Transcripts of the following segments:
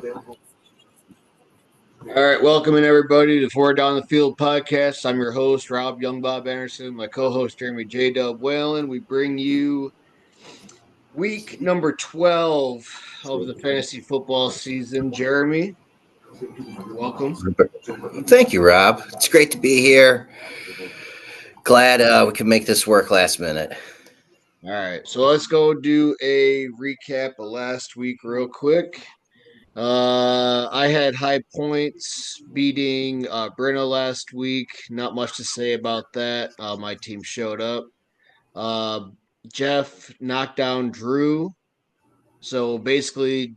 All right, welcome in everybody to Four Down the Field podcast. I'm your host, Rob Young Bob Anderson, my co-host Jeremy J. Dub Whalen. We bring you week number 12 of the fantasy football season. Jeremy, welcome. Thank you, Rob. It's great to be here. Glad we could make this work last minute. All right, so let's go do a recap of last week real quick. I had high points beating Breno last week. Not much to say about that. My team showed up. Uh, Jeff knocked down Drew. So basically,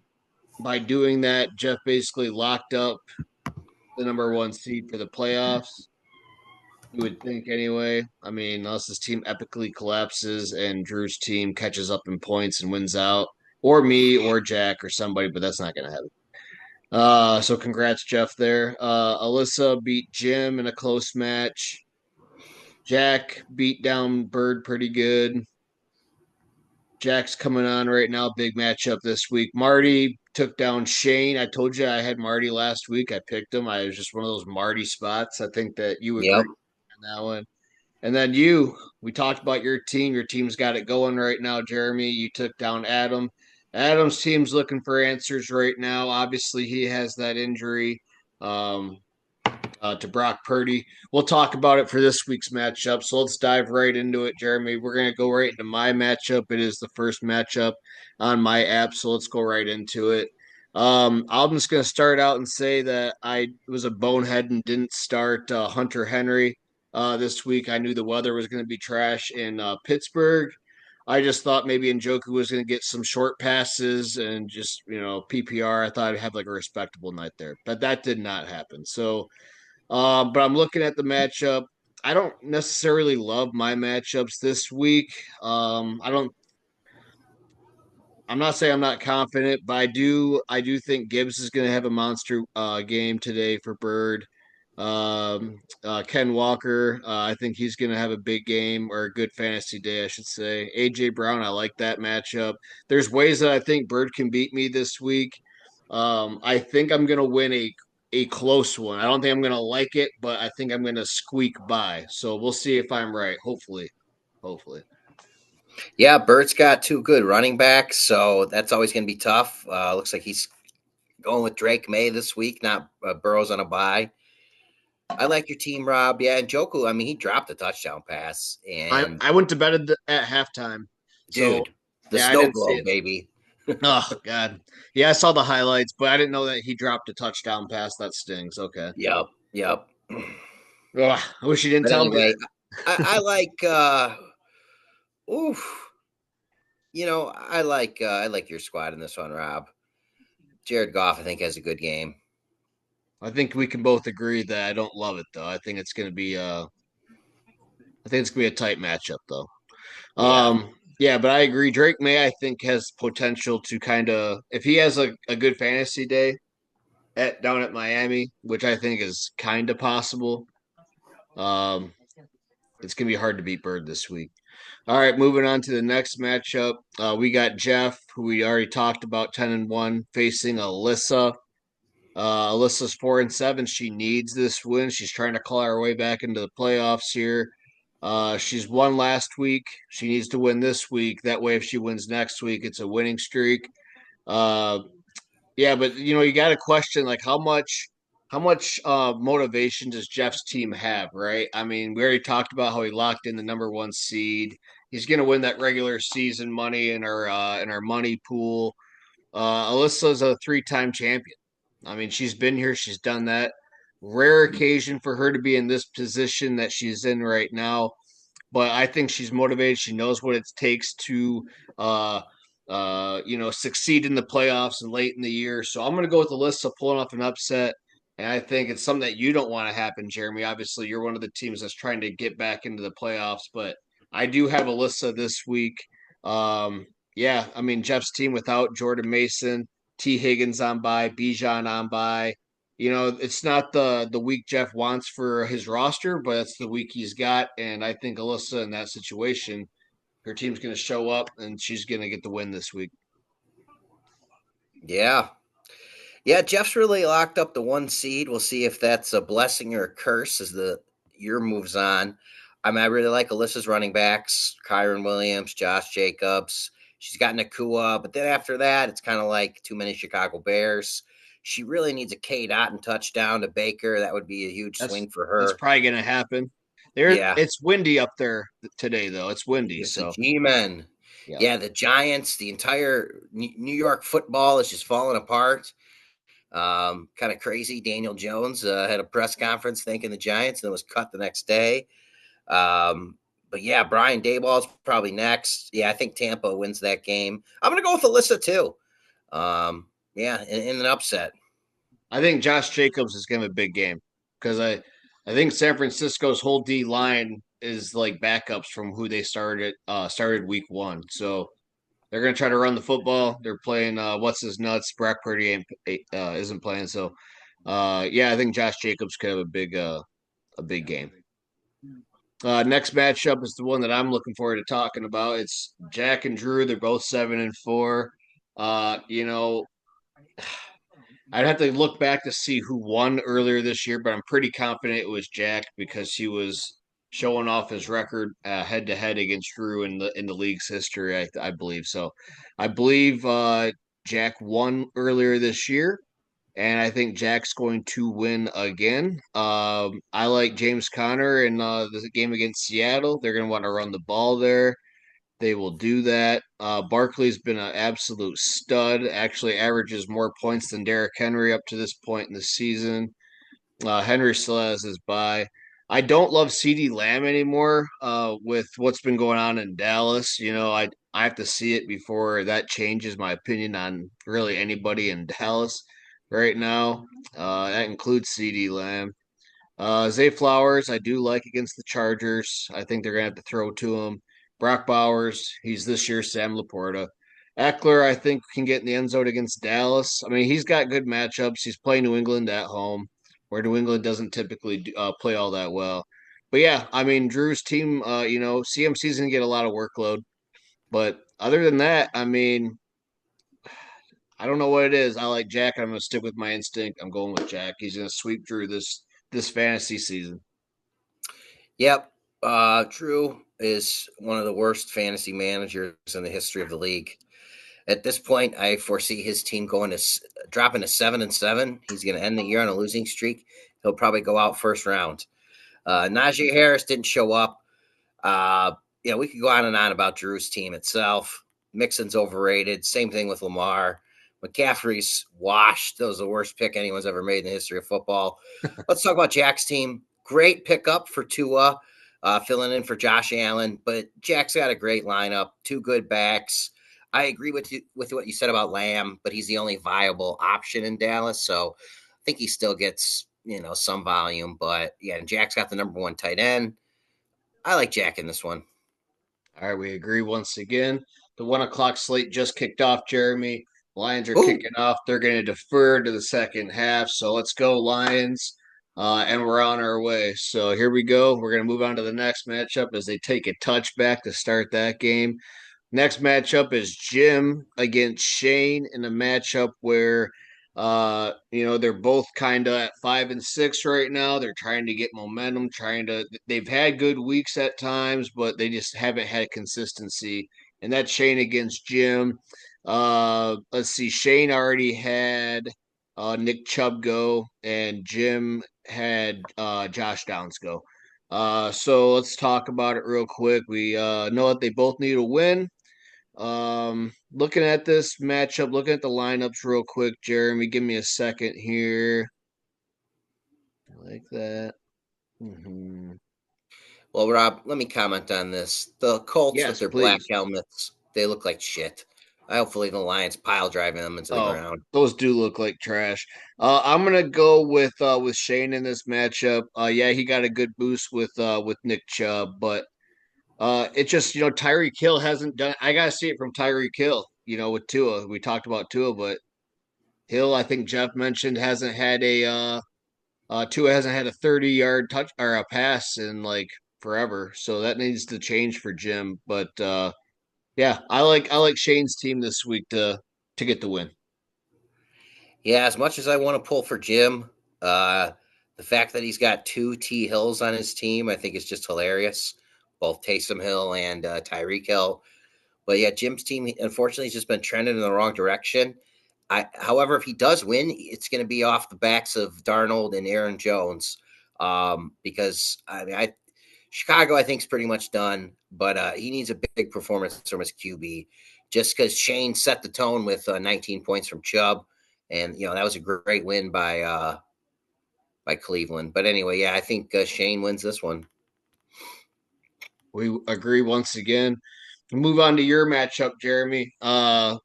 by doing that, Jeff basically locked up the number one seed for the playoffs. You would think anyway. I mean, unless his team epically collapses and Drew's team catches up in points and wins out, or me or Jack or somebody, but that's not going to happen. So congrats, Jeff, there. Alyssa beat Jim in a close match. Jack beat down Bird pretty good. Jack's coming on right now. Big matchup this week. Marty took down Shane. I told you I had Marty last week. I picked him. I was just one of those Marty spots. I think that you Yep. agree on that one. And then you, we talked about your team. Your team's got it going right now, Jeremy. You took down Adam. Adam's team's looking for answers right now. Obviously, he has that injury. Um, to Brock Purdy. We'll talk about it for this week's matchup. So let's dive right into it, Jeremy. We're going to go right into my matchup. It is the first matchup on my app. So let's go right into it. I'm just going to start out and say that I was a bonehead and didn't start Hunter Henry this week. I knew the weather was going to be trash in Pittsburgh. I just thought maybe Njoku was going to get some short passes and just, PPR. I thought I'd have like a respectable night there, but that did not happen. So, but I'm looking at the matchup. I don't necessarily love my matchups this week. I don't. I'm not saying I'm not confident, but I do think Gibbs is going to have a monster game today for Bird. Ken Walker, I think he's going to have a big game or a good fantasy day, I should say. AJ Brown, I like that matchup. There's ways that I think Bird can beat me this week. I think I'm going to win a close one. I don't think I'm going to like it, but I think I'm going to squeak by. So we'll see if I'm right. Hopefully. Yeah, Bert's got two good running backs, so that's always going to be tough. Looks like he's going with Drake May this week, not Burrows on a bye. I like your team, Rob. Yeah, and Joku, I mean, he dropped a touchdown pass. I And, I went to bed at halftime, so dude, the yeah, I snow didn't see globe, it. baby. Oh God, yeah, I saw the highlights, but I didn't know that he dropped a touchdown pass. That stings. Okay. Yep, yep. Ugh, I wish you didn't But tell me anyway, that. I like, oof. I like your squad in this one, Rob. Jared Goff, I think, has a good game. I think we can both agree that I don't love it though. I think it's gonna be a tight matchup though. Yeah. Yeah, but I agree. Drake May, I think, has potential to kind of if he has a good fantasy day at down at Miami, which I think is kind of possible. Um, it's gonna be hard to beat Bird this week. All right, moving on to the next matchup. We got Jeff, who we already talked about, 10-1, facing Alyssa. Alyssa's 4-7. She needs this win. She's trying to claw her way back into the playoffs here. She's won last week. She needs to win this week. That way, if she wins next week, it's a winning streak. Uh, yeah, but you got to question like how much motivation does Jeff's team have, right? I mean, we already talked about how he locked in the number one seed. He's going to win that regular season money in our money pool. Alyssa's a three-time champion. I mean, she's been here, she's done that. Rare occasion for her to be in this position that she's in right now, but I think she's motivated. She knows what it takes to uh succeed in the playoffs and late in the year. So I'm gonna go with Alyssa pulling off an upset. And I think it's something that you don't want to happen, Jeremy. Obviously, you're one of the teams that's trying to get back into the playoffs, but I do have Alyssa this week. Yeah, I mean Jeff's team without Jordan Mason, T. Higgins on by, Bijan on by. It's not the week Jeff wants for his roster, but it's the week he's got. And I think Alyssa in that situation, her team's going to show up and she's going to get the win this week. Yeah. Yeah, Jeff's really locked up the one seed. We'll see if that's a blessing or a curse as the year moves on. I mean, I really like Alyssa's running backs, Kyron Williams, Josh Jacobs. She's got Nakua, but then after that, it's kind of like too many Chicago Bears. She really needs a K dot and touchdown to Baker. That would be a huge That's swing for that's her. probably gonna happen. Yeah, It's windy up there today though. It's windy, it's the so G-men. yeah. Yeah, the Giants, the entire New York football is just falling apart. Kind of crazy. Daniel Jones had a press conference thanking the Giants and then was cut the next day. But yeah, Brian Dayball's probably next. Yeah, I think Tampa wins that game. I'm going to go with Alyssa too. Yeah, in an upset. I think Josh Jacobs is gonna have a big game because I think San Francisco's whole D line is like backups from who they started week one. So they're gonna try to run the football. They're playing what's his nuts. Brock Purdy isn't playing. So yeah, I think Josh Jacobs could have a big game. Next matchup is the one that I'm looking forward to talking about. It's Jack and Drew. They're both 7-4. You know, I'd have to look back to see who won earlier this year, but I'm pretty confident it was Jack because he was showing off his record head to head against Drew in the league's history. I believe so. I believe Jack won earlier this year, and I think Jack's going to win again. I like James Conner in the game against Seattle. They're going to want to run the ball there. They will do that. Barkley's been an absolute stud. Actually, averages more points than Derrick Henry up to this point in the season. Henry still has his bye. I don't love CeeDee Lamb anymore with what's been going on in Dallas. I have to see it before that changes my opinion on really anybody in Dallas right now. That includes CeeDee Lamb. Zay Flowers, I do like against the Chargers. I think they're going to have to throw to him. Brock Bowers, he's this year's Sam Laporta. Eckler, I think, can get in the end zone against Dallas. I mean, he's got good matchups. He's playing New England at home, where New England doesn't typically play all that well. But yeah, I mean, Drew's team, CMC's going to get a lot of workload. But other than that, I mean, I don't know what it is. I like Jack. I'm going to stick with my instinct. I'm going with Jack. He's going to sweep Drew this fantasy season. Yep. Drew is one of the worst fantasy managers in the history of the league. At this point, I foresee his team dropping to 7-7. He's going to end the year on a losing streak. He'll probably go out first round. Najee Harris didn't show up. Uh, we could go on and on about Drew's team itself. Mixon's overrated. Same thing with Lamar. McCaffrey's washed. That was the worst pick anyone's ever made in the history of football. Let's talk about Jack's team. Great pickup for Tua, filling in for Josh Allen. But Jack's got a great lineup, two good backs. I agree with you with what you said about Lamb, but he's the only viable option in Dallas. So I think he still gets some volume. But yeah, and Jack's got the number one tight end. I like Jack in this one. All right, we agree once again. The 1 o'clock slate just kicked off, Jeremy. Lions are Ooh, kicking off. They're going to defer to the second half. So let's go, Lions. And we're on our way. So here we go. We're going to move on to the next matchup as they take a touchback to start that game. Next matchup is Jim against Shane in a matchup where they're both kind of at 5-6 right now. They're trying to get momentum, they've had good weeks at times, but they just haven't had consistency. And that's Shane against Jim. Let's see, Shane already had Nick Chubb go, and Jim had Josh Downs go. So let's talk about it real quick. We know that they both need a win. Looking at this matchup, looking at the lineups real quick, Jeremy, give me a second here. Like that. well, Rob, let me comment on this. The Colts with Yes, their black please. helmets, they look like shit. Hopefully, the Lions pile driving them into the Oh, ground. those do look like trash. I'm gonna go with Shane in this matchup. Yeah, he got a good boost with Nick Chubb, but it just Tyreek Hill hasn't done. I gotta see it from Tyreek Hill. With Tua, we talked about Tua, but Hill, I think Jeff mentioned hasn't had Tua hasn't had a 30-yard touch or a pass in like forever, so that needs to change for Jim. But yeah, I like Shane's team this week to get the win. Yeah, as much as I want to pull for Jim, uh, the fact that he's got two T Hills on his team, I think is just hilarious. Both Taysom Hill and Tyreek Hill. But yeah, Jim's team unfortunately has just been trending in the wrong direction. However, if he does win, it's going to be off the backs of Darnold and Aaron Jones, because Chicago I think is pretty much done, but he needs a big performance from his QB. Just because Shane set the tone with 19 points from Chubb, and that was a great win by Cleveland. But anyway, yeah, I think Shane wins this one. We agree once again. Move on to your matchup, Jeremy.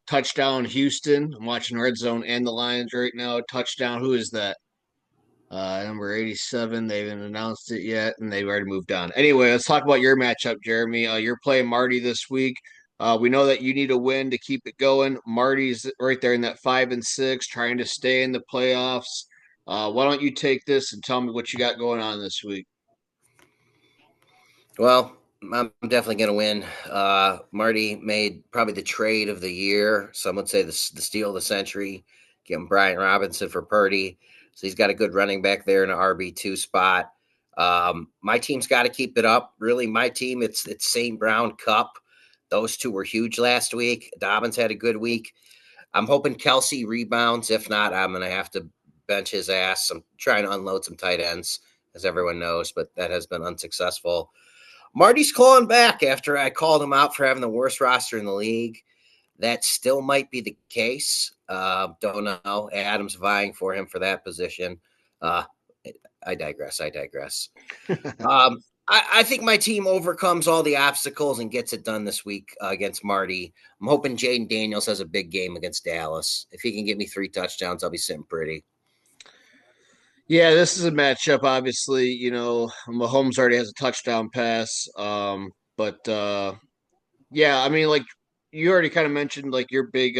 Touchdown Houston. I'm watching Red Zone and the Lions right now. Touchdown. Who is that? Number 87. They haven't announced it yet, and they've already moved on. Anyway, let's talk about your matchup, Jeremy. You're playing Marty this week. We know that you need a win to keep it going. Marty's right there in that 5-6, trying to stay in the playoffs. Why don't you take this and tell me what you got going on this week? Well, I'm definitely going to win. Marty made probably the trade of the year. Some would say the steal of the century, getting Brian Robinson for Purdy. So he's got a good running back there in an RB2 spot. My team's got to keep it up. Really, my team, it's St. Brown Cup. Those two were huge last week. Dobbins had a good week. I'm hoping Kelsey rebounds. If not, I'm going to have to bench his ass. I'm trying to unload some tight ends, as everyone knows, but that has been unsuccessful. Marty's calling back after I called him out for having the worst roster in the league. That still might be the case. Don't know. Adam's vying for him for that position. Uh, I digress. I think my team overcomes all the obstacles and gets it done this week against Marty. I'm hoping Jaden Daniels has a big game against Dallas. If he can give me 3 touchdowns, I'll be sitting pretty. Yeah, this is a matchup. Obviously, Mahomes already has a touchdown pass. But yeah, I mean, like you already kind of mentioned, like your big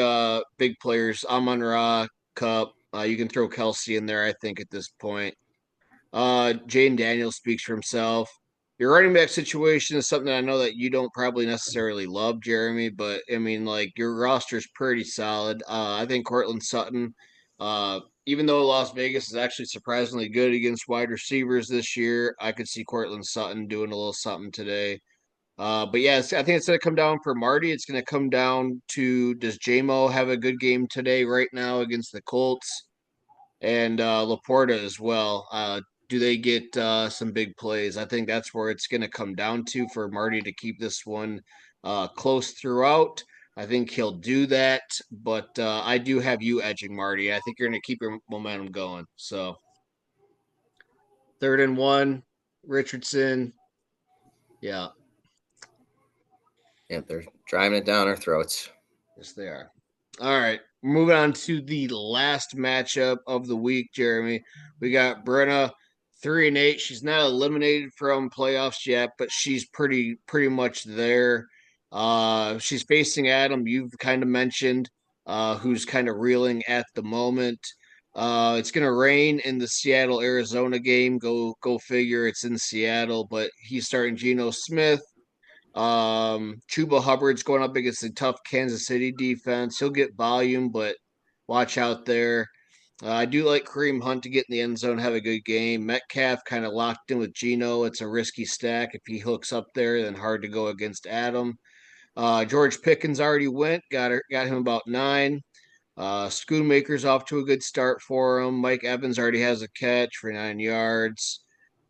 players, Amon Ra, Cup. You can throw Kelsey in there. I think at this point, Jaden Daniels speaks for himself. Your running back situation is something I know that you don't probably necessarily love, Jeremy, but I mean, like your roster is pretty solid. I think Cortland Sutton, even though Las Vegas is actually surprisingly good against wide receivers this year, I could see Cortland Sutton doing a little something today. But yeah, I think it's going to come down for Marty. It's going to come down to does JMO have a good game today right now against the Colts? And Laporta as well. Do they get some big plays? I think that's where it's going to come down to for Marty to keep this one close throughout. I think he'll do that, but I do have you edging Marty. I think you're going to keep your momentum going. So 3rd and 1, Richardson. Yeah, Yep, they're driving it down our throats. yes, they are. All right, moving on to the last matchup of the week, Jeremy. We got Brenna 3-8. She's not eliminated from playoffs yet, but she's pretty much there. She's facing Adam. You've kind of mentioned, who's kind of reeling at the moment. It's gonna rain in the Seattle Arizona game. Go figure. It's in Seattle, but he's starting Geno Smith. Chuba Hubbard's going up against a tough Kansas City defense. He'll get volume, but watch out there. I do like Kareem Hunt to get in the end zone, have a good game. Metcalf kind of locked in with Geno. It's a risky stack. If he hooks up there, then hard to go against Adam. George Pickens already went, got him about 9. Schoonmaker's off to a good start for him. Mike Evans already has a catch for 9 yards.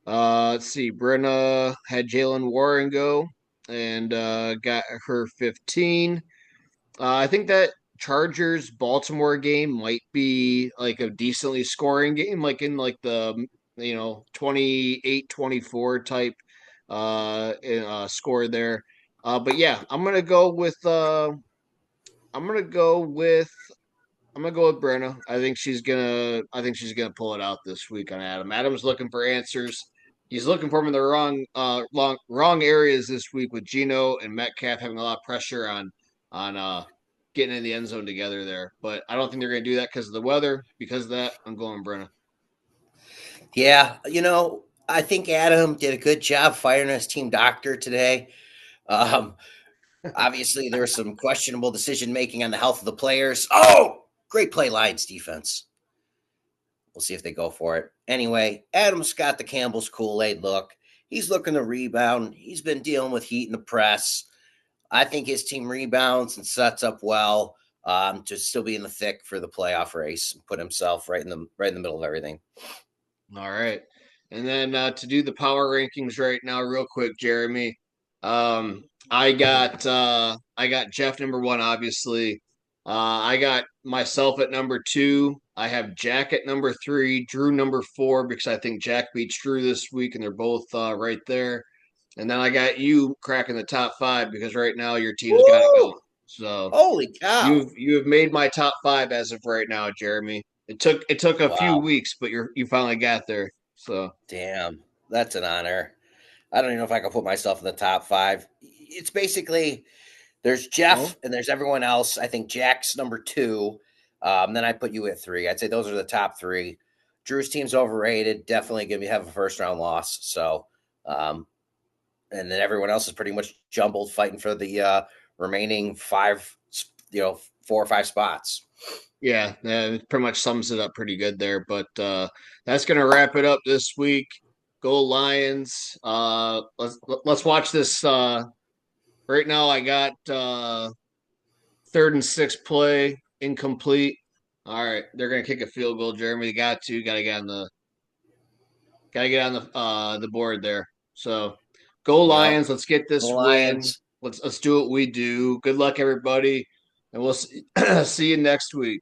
Let's see. Brenna had Jalen Warren go and got her 15. I think that Chargers Baltimore game might be like a decently scoring game, like in like the 28-24 type score there. But yeah, I'm gonna go with I'm gonna go with Brenna. I think she's gonna pull it out this week on Adam. Adam's looking for answers. He's looking for them in the wrong areas this week with Geno and Metcalf having a lot of pressure on getting in the end zone together there. But I don't think they're gonna do that because of the weather. Because of that, I'm going Brenna. Yeah, I think Adam did a good job firing his team doctor today. Um, Obviously, there was some questionable decision making on the health of the players. Oh, great play, Lions defense. We'll see if they go for it. Anyway, Adam's got the Campbell's Kool-Aid look. He's looking to rebound. He's been dealing with heat in the press. I think his team rebounds and sets up well to still be in the thick for the playoff race and put himself right in the middle of everything. All right. And then to do the power rankings right now, real quick, Jeremy. I got Jeff number one, obviously. I got myself at number two. I have Jack at number three, Drew number four, because I think Jack beats Drew this week, and they're both right there. And then I got you cracking the top five because right now your team's got it going. Woo! So Holy cow! you have made my top five as of right now, Jeremy. It took a few Wow. weeks, but you finally got there. So Damn. That's an honor. I don't even know if I can put myself in the top five. It's basically there's well, Jeff and there's everyone else. I think Jack's number two. Then I put you at three. I'd say those are the top three. Drew's team's overrated. Definitely going to have a first round loss. So, and then everyone else is pretty much jumbled, fighting for the remaining five, 4 or 5 spots. yeah, it pretty much sums it up pretty good there. But that's gonna wrap it up this week. Go Lions! Let's watch this. Right now, I got third and sixth play incomplete. All right, they're gonna kick a field goal. Jeremy, they gotta get on the board there. So go Yep. Lions. Let's get The this win. Lions. Let's do what we do. Good luck, everybody, and we'll see, see you next week.